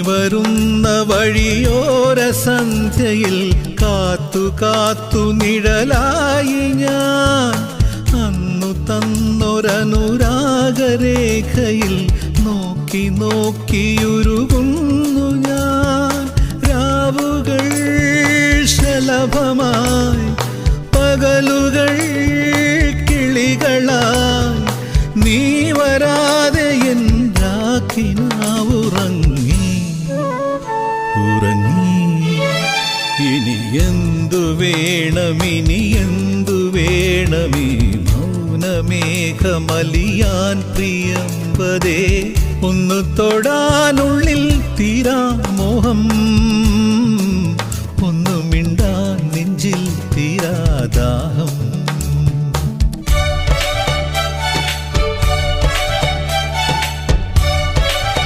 വരുന്ന വഴിയോര സന്ധ്യയിൽ കാത്തു കാത്തു നിഴലായി ഞാൻ അന്നു തന്നൊരനുരാഗരേഖയിൽ നോക്കി നോക്കിയുരുകുന്നു ഞാൻ. രാവുകൾ ശലഭമായി പകലുകൾ കിളികളായി നീ വരാതെ എൻ രാക്കിനാവുറങ്ങി ഉറങ്ങി. ഇനി എന്തു വേണമിനി എന്തു വേണമീ മൗനമേഘമലിയാൻ പ്രിയമ്പതേ. ഒന്നു തൊടാനുള്ളിൽ തീരാ മോഹം, ഒന്നു മിണ്ടാൻ നെഞ്ചിൽ തീരാദാഹം.